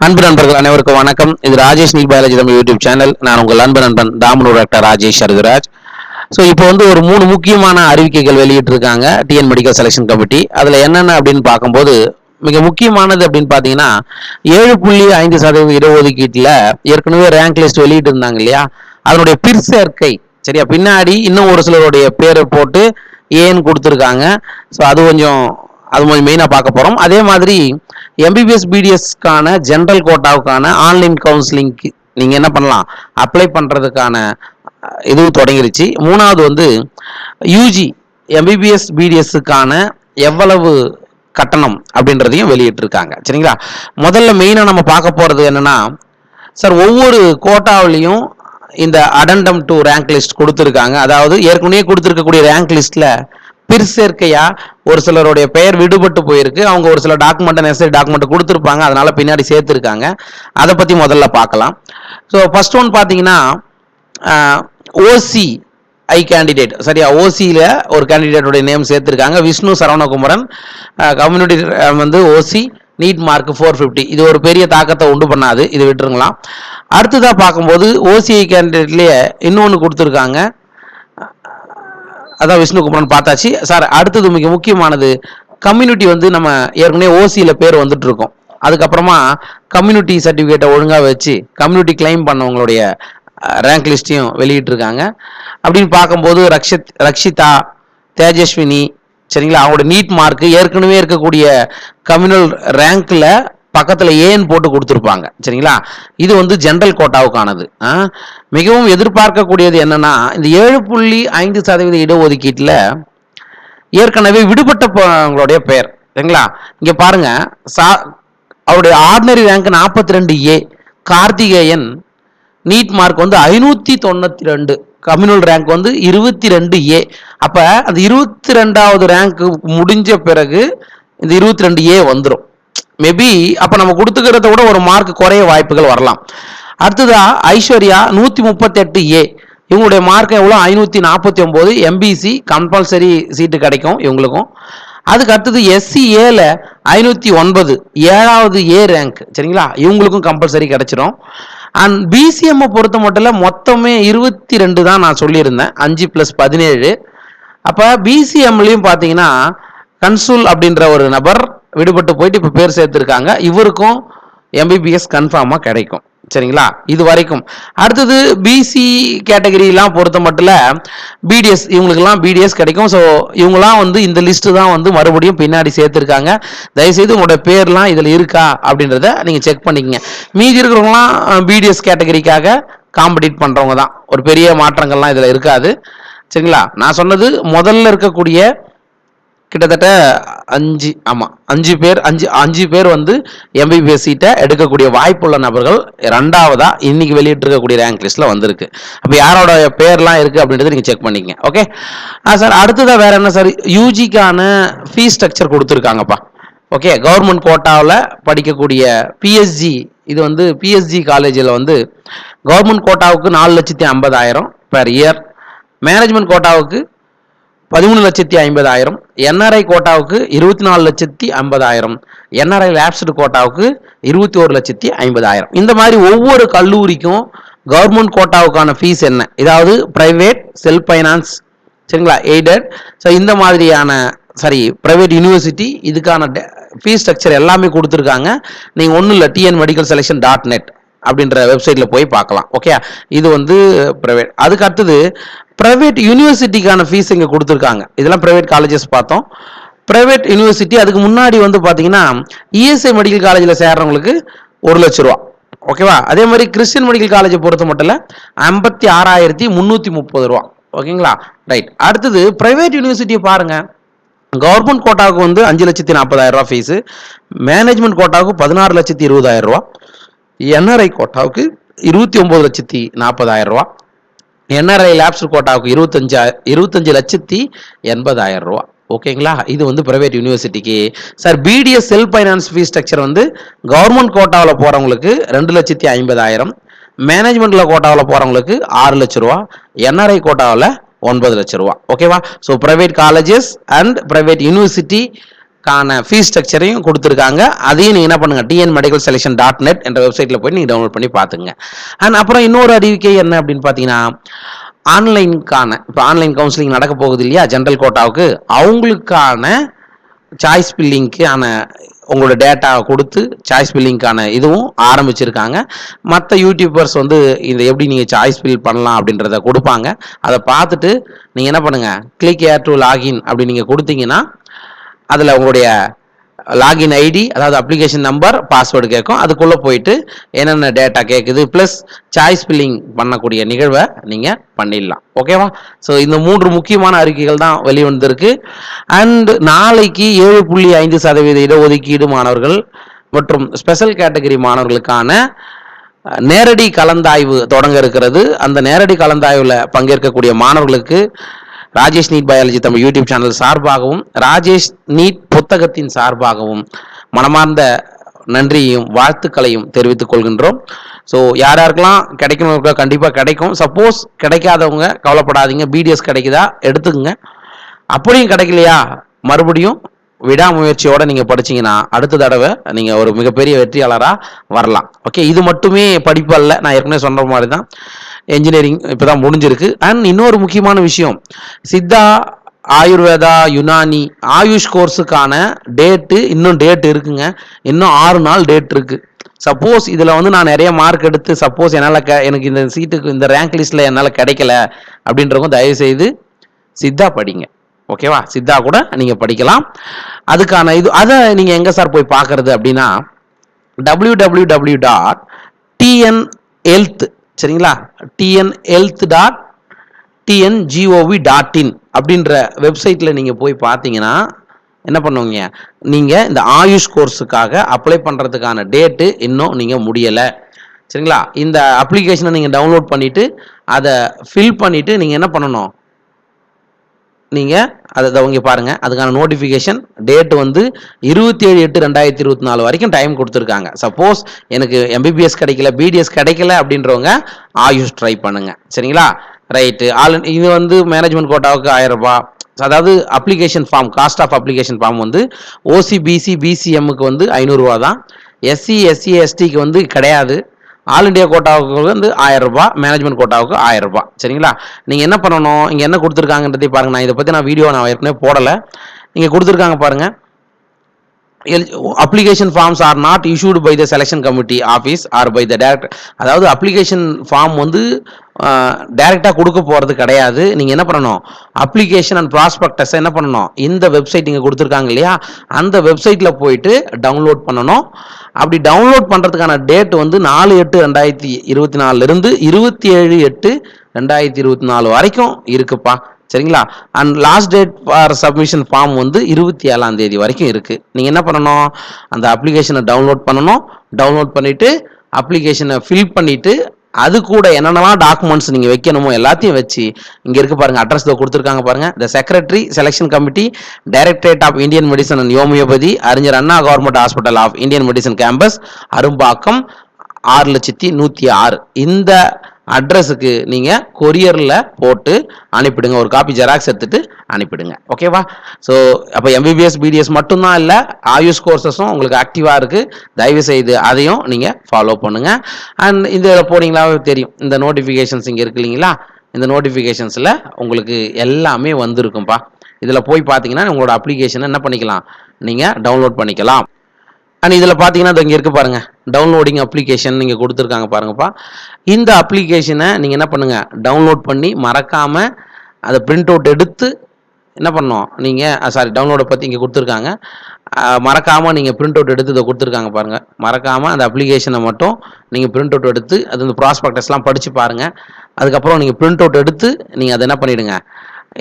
அன்பு நண்பர்கள் அனைவருக்கும் வணக்கம். இது Rajesh NEET biology Tamil YouTube channel. நான் உங்கள் அன்பு நண்பன் தாமனூர் டாக்டர் ராஜேஷ் அருதுராஜ். ஸோ இப்போ ஒரு 3 முக்கியமான அறிவிக்கைகள் வெளியிட்டிருக்காங்க டிஎன் மெடிக்கல் செலெக்ஷன் கமிட்டி. அதில் என்னென்ன அப்படின்னு பார்க்கும்போது மிக முக்கியமானது அப்படின்னு பார்த்தீங்கன்னா 7.5% இடஒதுக்கீட்டில் ஏற்கனவே ரேங்க் லிஸ்ட் வெளியிட்டு இருந்தாங்க இல்லையா, அதனுடைய பிற்சேர்க்கை சரியா, பின்னாடி இன்னும் ஒரு சிலருடைய பேரை போட்டு ஏன்னு கொடுத்துருக்காங்க. ஸோ அது கொஞ்சம் மெயினாக பார்க்க போகிறோம். அதே மாதிரி எம்பிபிஎஸ் பிடிஎஸ்க்கான ஜென்ரல் கோட்டாவுக்கான ஆன்லைன் கவுன்சிலிங்க்கு நீங்கள் என்ன பண்ணலாம், அப்ளை பண்ணுறதுக்கான இதுவும் தொடங்கிருச்சு. மூணாவது யூஜி எம்பிபிஎஸ் பிடிஎஸ்க்கான எவ்வளவு கட்டணம் அப்படின்றதையும் வெளியிட்டிருக்காங்க. சரிங்களா, முதல்ல மெயினாக நம்ம பார்க்க போகிறது என்னன்னா, சார் ஒவ்வொரு கோட்டாவிலையும் இந்த அடண்டம் டு ரேங்க் லிஸ்ட் கொடுத்துருக்காங்க. அதாவது ஏற்கனவே கொடுத்துருக்கக்கூடிய ரேங்க் லிஸ்ட்டில் பிற்சேர்க்கையா ஒரு சிலருடைய பெயர் விடுபட்டு போயிருக்கு. அவங்க ஒரு சில டாக்குமெண்ட் நெசசரி டாக்குமெண்ட் கொடுத்துருப்பாங்க, அதனால பின்னாடி சேர்த்துருக்காங்க. அதை பற்றி முதல்ல பார்க்கலாம். ஸோ ஃபர்ஸ்ட் ஒன் பார்த்தீங்கன்னா ஓசி ஐ கேண்டிடேட், சரியா, ஓசியில் ஒரு கேண்டிடேட்டுடைய நேம் சேர்த்துருக்காங்க. விஷ்ணு சரவணகுமரன், கம்யூனிட்டி ஓசி, நீட் மார்க் 450. இது ஒரு பெரிய தாக்கத்தை உண்டு பண்ணாது, இது விட்டுருங்களாம். அடுத்ததாக பார்க்கும்போது ஓசிஐ கேண்டிடேட்லேயே இன்னொன்று கொடுத்துருக்காங்க, அதான் விஷ்ணுகுமரன் பார்த்தாச்சு. சார் அடுத்தது மிக முக்கியமானது கம்யூனிட்டி நம்ம ஏற்கனவே ஓசியில் பேர் வந்துட்டு இருக்கோம். அதுக்கப்புறமா கம்யூனிட்டி சர்டிஃபிகேட்டை ஒழுங்காக வச்சு கம்யூனிட்டி கிளைம் பண்ணவங்களுடைய ரேங்க் லிஸ்ட்டையும் வெளியிட்டிருக்காங்க. அப்படின்னு பார்க்கும்போது ரக்ஷிதா, தேஜஸ்வினி, சரிங்களா, அவங்களோட நீட் மார்க் ஏற்கனவே இருக்கக்கூடிய கம்யூனல் ரேங்க்ல பக்கத்தில் ஏன்னு போட்டு கொடுத்துருப்பாங்க. சரிங்களா, இது ஜென்ரல் கோட்டாவுக்கானது. மிகவும் எதிர்பார்க்கக்கூடியது என்னன்னா, இந்த 7.5% இடஒதுக்கீட்டில் ஏற்கனவே விடுபட்டவங்களுடைய பெயர், சரிங்களா, இங்க பாருங்க. அவருடைய ordinary rank 42A, Karthikeyan NEET mark 592, communal rank 22A. அப்ப அந்த 22வது ரேங்க் முடிஞ்ச பிறகு இந்த 22A வந்துடும். மேபி அப்ப நம்ம கொடுத்துக்கிறத விட ஒரு மார்க் குறைய வாய்ப்புகள் வரலாம். அடுத்ததா ஐஸ்வர்யா 138A, இவங்களுடைய மார்க் எவ்வளோ, 549. எம்பிசி கம்பல்சரி சீட்டு கிடைக்கும் இவங்களுக்கும். அதுக்கு அடுத்தது SCAல 509, 7வது ஏ ரேங்க், சரிங்களா, இவங்களுக்கும் கம்பல்சரி கிடைச்சிரும். அண்ட் பிசிஎம் பொறுத்த மட்டும் மொத்தமே 22 தான் நான் சொல்லியிருந்தேன், 5 + 17. அப்போ பிசிஎம்லையும் பார்த்தீங்கன்னா கன்சூல் அப்படின்ற ஒரு நபர் விடுபட்டு போயிட்டு இப்போ பேர் சேர்த்துருக்காங்க. இவருக்கும் எம்பிபிஎஸ் கன்ஃபார்மாக கிடைக்கும். சரிங்களா, இது வரைக்கும். அடுத்தது பிசி கேட்டகரியெலாம் பொறுத்த மட்டும் பிடிஎஸ், இவங்களுக்கெல்லாம் பிடிஎஸ் கிடைக்கும். ஸோ இவங்களாம் இந்த லிஸ்ட்டு தான் மறுபடியும் பின்னாடி சேர்த்துருக்காங்க. தயவுசெய்து உங்களோட பேர்லாம் இதில் இருக்கா அப்படின்றத நீங்கள் செக் பண்ணிக்கங்க. மீதி இருக்கிறவங்களாம் பிடிஎஸ் கேட்டகரிக்காக காம்படிட் பண்ணுறவங்க தான், ஒரு பெரிய மாற்றங்கள்லாம் இதில் இருக்காது. சரிங்களா, நான் சொன்னது முதல்ல இருக்கக்கூடிய கிட்டத்தட்ட 5 பேர் எம்பிபிஎஸ் சீட்டை எடுக்கக்கூடிய வாய்ப்புள்ள நபர்கள் ரெண்டாவதா இன்னைக்கு வெளியிட்டு இருக்கக்கூடிய ரேங்க் லிஸ்ட்ல வந்திருக்கு. அப்ப யாரோட பேர்லாம் இருக்கு அப்படின்றத நீங்க செக் பண்ணிக்கங்க. ஓகே சார், அடுத்ததா வேற என்ன சார், யூஜிக்கான ஃபீஸ் ஸ்ட்ரக்சர் கொடுத்துருக்காங்கப்பா. ஓகே, கவர்மெண்ட் கோட்டாவில் படிக்கக்கூடிய பிஎஸ்ஜி, இது பிஎஸ்ஜி காலேஜில் கவர்மெண்ட் கோட்டாவுக்கு 4,50,000 பெர் இயர், மேனேஜ்மெண்ட் கோட்டாவுக்கு 13,50,000, என்ஆர்ஐ கோட்டாவுக்கு 24,50,000, என்ஆர்ஐ லேப்ஸ்டு கோட்டாவுக்கு 21,50,000. இந்த மாதிரி ஒவ்வொரு கல்லூரிக்கும் கவர்மெண்ட் கோட்டாவுக்கான ஃபீஸ் என்ன, இதாவது பிரைவேட், செல்ஃப் ஃபைனான்ஸ், சரிங்களா, எய்டட், ஸோ இந்த மாதிரியான பிரைவேட் யூனிவர்சிட்டி, இதுக்கான ஃபீஸ் ஸ்ட்ரக்சர் எல்லாமே கொடுத்துருக்காங்க. நீங்கள் ஒன்றும் இல்லை, tnmedicalselection.net அப்படின்ற வெப்சைட்டில் போய் பார்க்கலாம். ஓகே, இது பிரைவேட். அதுக்கு அடுத்தது பிரைவேட் யூனிவர்சிட்டிக்கான ஃபீஸ் இங்கே கொடுத்துருக்காங்க. இதெல்லாம் பிரைவேட் காலேஜஸ் பார்த்தோம். பிரைவேட் யூனிவர்சிட்டி அதுக்கு முன்னாடி பார்த்தீங்கன்னா இஎஸ்ஐ மெடிக்கல் காலேஜில் சேர்றவங்களுக்கு 1 லட்ச ரூபா. ஓகேவா, அதே மாதிரி கிறிஸ்டியன் மெடிக்கல் காலேஜை பொறுத்த மட்டும் 56,330 ரூபா. ஓகேங்களா, ரைட். அடுத்தது பிரைவேட் யூனிவர்சிட்டியை பாருங்க. கவர்மெண்ட் கோட்டாவுக்கு 5,40,000 ரூபா ஃபீஸு, மேனேஜ்மெண்ட் கோட்டாவுக்கு 16,20,000 ரூபா, என்ஆர்ஐ கோட்டாவுக்கு 29,40,000 ரூபா, என்ஆர்ஐ லேப்ஸ் கோட்டாவுக்கு 25,80,000 ரூபா. ஓகேங்களா, இது பிரைவேட் யூனிவர்சிட்டிக்கு. Sir BDS self finance fees structure government கோட்டாவில் போகிறவங்களுக்கு 2,50,000, மேனேஜ்மெண்ட்டில் கோட்டாவில் போகிறவங்களுக்கு 6 லட்ச ரூபா, என்ஆர்ஐ கோட்டாவில் 9 லட்ச ரூபா. ஓகேவா, so private colleges and private university fees ஸ்ட்ரக்சரையும் கொடுத்துருக்காங்க. அதையும் நீங்கள் என்ன பண்ணுங்கள், tnmedicalselection.net என்ற வெப்சைட்டில் போய் நீங்கள் டவுன்லோட் பண்ணி பார்த்துங்க. அண்ட் அப்புறம் இன்னொரு அறிவிக்கை என்ன அப்படின்னு பார்த்தீங்கன்னா, ஆன்லைனுக்கான இப்போ ஆன்லைன் கவுன்சிலிங் நடக்க போகுது இல்லையா, ஜென்ரல் கோட்டாவுக்கு, அவங்களுக்கான சாய்ஸ் பில்லிங்க்கான உங்களோட டேட்டாவை கொடுத்து சாய்ஸ் பில்லிங்க்கான இதுவும் ஆரம்பிச்சிருக்காங்க. மற்ற யூடியூபர்ஸ் வந்து இந்த எப்படி நீங்கள் சாய்ஸ் பில் பண்ணலாம் அப்படின்றத கொடுப்பாங்க. அதை பார்த்துட்டு நீங்கள் என்ன பண்ணுங்கள், கிளிக் ஏர் டு லாகின் அப்படி நீங்கள் கொடுத்தீங்கன்னா அதில் உங்களுடைய லாகின் ஐடி, அதாவது அப்ளிகேஷன் நம்பர், பாஸ்வேர்டு கேட்கும். அதுக்குள்ளே போயிட்டு என்னென்ன டேட்டா கேட்குது ப்ளஸ் சாய்ஸ் ஃபில்லிங் பண்ணக்கூடிய நிகழ்வை நீங்கள் பண்ணிடலாம். ஓகேவா? ஸோ இந்த 3 முக்கியமான அறிக்கைகள் தான் வெளிவந்திருக்கு. அண்ட் நாளைக்கு 7.5% இடஒதுக்கீடு மாணவர்கள் மற்றும் ஸ்பெஷல் கேட்டகரி மாணவர்களுக்கான நேரடி கலந்தாய்வு தொடங்க இருக்கிறது. அந்த நேரடி கலந்தாய்வில் பங்கேற்கக்கூடிய மாணவர்களுக்கு Rajesh NEET biology Tamil YouTube channel சார்பாகவும் ராஜேஷ் நீட் புத்தகத்தின் சார்பாகவும் மனமார்ந்த நன்றியையும் வாழ்த்துக்களையும் தெரிவித்துக் கொள்கின்றோம். ஸோ யாருக்கெல்லாம் கிடைக்கணும் கண்டிப்பாக கிடைக்கும். சப்போஸ் கிடைக்காதவங்க கவலைப்படாதீங்க, பிடிஎஸ் கிடைக்குதா எடுத்துக்கங்க. அப்படியும் கிடைக்கலையா மறுபடியும் விடாமுயற்சியோட நீங்க படிச்சீங்கன்னா அடுத்த தடவை நீங்க ஒரு மிகப்பெரிய வெற்றியாளரா வரலாம். ஓகே, இது மட்டுமே படிப்பு அல்ல, நான் ஏற்கனவே சொன்ன மாதிரி தான் என்ஜினியரிங் இப்பதான் முடிஞ்சிருக்கு. அண்ட் இன்னொரு முக்கியமான விஷயம், சித்தா, ஆயுர்வேதா, யுனானி, ஆயுஷ் கோர்ஸுக்கான இன்னும் டேட் இருக்குங்க. இன்னும் 6 நாள் டேட் இருக்கு. சப்போஸ் இதில் வந்து நான் நிறைய மார்க் எடுத்து சப்போஸ் என்னால் எனக்கு இந்த சீட்டுக்கு இந்த ரேங்க் லிஸ்ட்டில் என்னால் கிடைக்கல அப்படின்றவங்க தயவுசெய்து சித்தா படிங்க. ஓகேவா? சித்தா கூட நீங்கள் படிக்கலாம். அதுக்கான அதை நீங்கள் எங்கே சார் போய் பார்க்கறது அப்படின்னா www.tnhealth, சரிங்களா, tnhealth.tngov.in அப்படின்ற வெப்சைட்டில் நீங்கள் போய் பார்த்தீங்கன்னா என்ன பண்ணுவீங்க, நீங்கள் இந்த ஆயுஷ் கோர்ஸுக்காக அப்ளை பண்ணுறதுக்கான டேட்டு இன்னும் நீங்கள் முடியலை. சரிங்களா? இந்த அப்ளிகேஷனை நீங்கள் டவுன்லோட் பண்ணிவிட்டு அதை ஃபில் பண்ணிவிட்டு நீங்கள் என்ன பண்ணணும், நீங்கள் அதை இங்கே பாருங்கள், அதுக்கான நோட்டிஃபிகேஷன் டேட் வந்து 27/8/2024 வரைக்கும் டைம் கொடுத்துருக்காங்க. சப்போஸ் எனக்கு எம்பிபிஎஸ் கிடைக்கல, பிடிஎஸ் கிடைக்கல அப்படின்றவங்க ஆயுஷ் ட்ரை பண்ணுங்க. சரிங்களா? ரைட்டு. இது வந்து மேனேஜ்மெண்ட் கோட்டாவுக்கு 1000 ரூபாய். அதாவது application form, cost of application form வந்து ஓசிபிசி பிசிஎம்முக்கு வந்து 500 ரூபா தான். எஸ்சி எஸ்சி எஸ்டிக்கு வந்து கிடையாது. ஆல் இண்டியா கோட்டாவுக்கு வந்து 1000 ரூபாய், மேனேஜ்மெண்ட் கோட்டாவுக்கு 1000 ரூபாய். சரிங்களா? நீங்கள் என்ன பண்ணணும், இங்கே என்ன கொடுத்துருக்காங்கன்றதை பாருங்கள். நான் இதை பற்றி வீடியோ ஏற்கனவே போடலை. இங்கே கொடுத்துருக்காங்க பாருங்கள். Application forms are not issued by the selection committee office or by the director. அதாவது அப்ளிகேஷன் ஃபார்ம் வந்து டைரெக்டாக கொடுக்க போகிறது கிடையாது. நீங்கள் என்ன பண்ணணும், அப்ளிகேஷன் அண்ட் ப்ராஸ்பெக்டஸ் என்ன பண்ணணும், இந்த வெப்சைட் இங்கே கொடுத்துருக்காங்க இல்லையா, அந்த வெப்சைட்டில் போயிட்டு டவுன்லோட் பண்ணணும். அப்படி டவுன்லோட் பண்ணுறதுக்கான டேட் வந்து 4/8/2024 27/8/2024 வரைக்கும் இருக்குப்பா. சரிங்களா? And last date for submission form வந்து 27 வரைக்கும் இருக்குது. நீங்கள் என்ன பண்ணணும், அந்த அப்ளிகேஷனை டவுன்லோட் பண்ணணும். டவுன்லோட் பண்ணிவிட்டு அப்ளிகேஷனை ஃபில் பண்ணிவிட்டு அது கூட என்னென்னலாம் டாக்குமெண்ட்ஸ் நீங்கள் வைக்கணுமோ எல்லாத்தையும் வச்சு இங்கே இருக்கு பாருங்கள், அட்ரஸ் கொடுத்துருக்காங்க பாருங்கள். The secretary selection committee, directorate of Indian medicine and homeopathy, Arignar Anna government hospital of Indian medicine campus, Arumbakkam, 6,106. இந்த அட்ரஸுக்கு நீங்கள் கொரியரில் போட்டு அனுப்பிடுங்க. ஒரு காப்பி ஜெராக்ஸ் எடுத்துட்டு அனுப்பிடுங்க. ஓகேவா? ஸோ அப்போ எம்பிபிஎஸ் பிடிஎஸ் மட்டும்தான் இல்லை, ஆயுஷ் கோர்சஸும் உங்களுக்கு ஆக்டிவாக இருக்குது. தயவு செய்து அதையும் நீங்கள் ஃபாலோ பண்ணுங்கள். அண்ட் இந்த போனீங்களாவே தெரியும், இந்த நோட்டிஃபிகேஷன்ஸ் இங்கே இருக்கு இல்லைங்களா, இந்த நோட்டிஃபிகேஷன்ஸில் உங்களுக்கு எல்லாமே வந்திருக்கும்பா. இதில் போய் பார்த்தீங்கன்னா உங்களோட அப்ளிகேஷனை என்ன பண்ணிக்கலாம், நீங்கள் டவுன்லோட் பண்ணிக்கலாம். அண்ட் இதில் பார்த்தீங்கன்னா இங்கே இருக்கு பாருங்கள், டவுன்லோடிங் அப்ளிகேஷன் நீங்கள் கொடுத்துருக்காங்க பாருங்கப்பா. இந்த அப்ளிகேஷனை நீங்கள் என்ன பண்ணுங்கள், டவுன்லோட் பண்ணி மறக்காமல் அதை பிரிண்ட் அவுட் எடுத்து என்ன பண்ணணும், நீங்கள் டவுன்லோடை பற்றி இங்கே கொடுத்துருக்காங்க. மறக்காமல் நீங்கள் பிரிண்ட் அவுட் எடுத்து இதை கொடுத்துருக்காங்க பாருங்கள். மறக்காமல் அந்த அப்ளிகேஷனை மட்டும் நீங்கள் பிரிண்ட் அவுட் எடுத்து அது இந்த ப்ராஸ்பெக்டஸ்லாம் படித்து பாருங்கள். அதுக்கப்புறம் நீங்கள் பிரிண்ட் அவுட் எடுத்து நீங்கள் அதை என்ன பண்ணிவிடுங்க,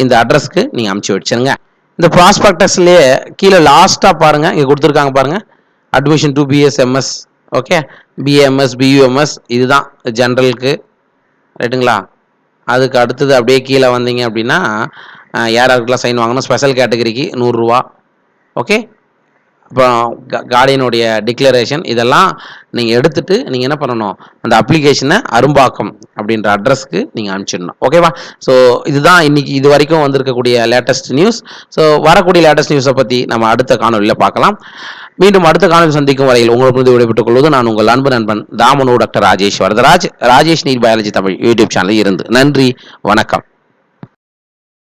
இந்த அட்ரஸ்க்கு நீங்கள் அனுப்பிச்சி வச்சுருங்க. இந்த ப்ராஸ்பெக்டஸ்லேயே கீழே லாஸ்ட்டாக பாருங்கள், இங்கே கொடுத்துருக்காங்க பாருங்கள், admission to BSMS. Okay, BAMS BUMS இதுதான் ஜென்ரலுக்கு. ரைட்டுங்களா? அதுக்கு அடுத்தது அப்படியே கீழே வந்தீங்க அப்படின்னா யாருக்கெல்லாம் சைன் வாங்கணும், ஸ்பெஷல் கேட்டகரிக்கு 100 ரூபா. ஓகே, அப்புறம் கார்டியனுடைய டிக்ளரேஷன் இதெல்லாம் நீங்கள் எடுத்துட்டு நீங்கள் என்ன பண்ணணும், அந்த அப்ளிகேஷனை அரும்பாக்கம் அப்படின்ற அட்ரஸ்க்கு நீங்கள் அனுப்பிச்சிடணும். ஓகேவா? ஸோ இதுதான் இன்னைக்கு இது வரைக்கும் வந்திருக்கக்கூடிய லேட்டஸ்ட் நியூஸ். ஸோ வரக்கூடிய லேட்டஸ்ட் நியூஸை பற்றி நம்ம அடுத்த காணொலியில் பார்க்கலாம். மீண்டும் அடுத்த காணொலி சந்திக்கும் வரையில் உங்களுக்கு விடைபெற்றுக் கொள்வது நான் உங்கள் அன்பு நண்பன் தாமனு doctor Rajesh Varadaraj, Rajesh NEET biology Tamil YouTube சேனலில் இருந்து. நன்றி, வணக்கம்.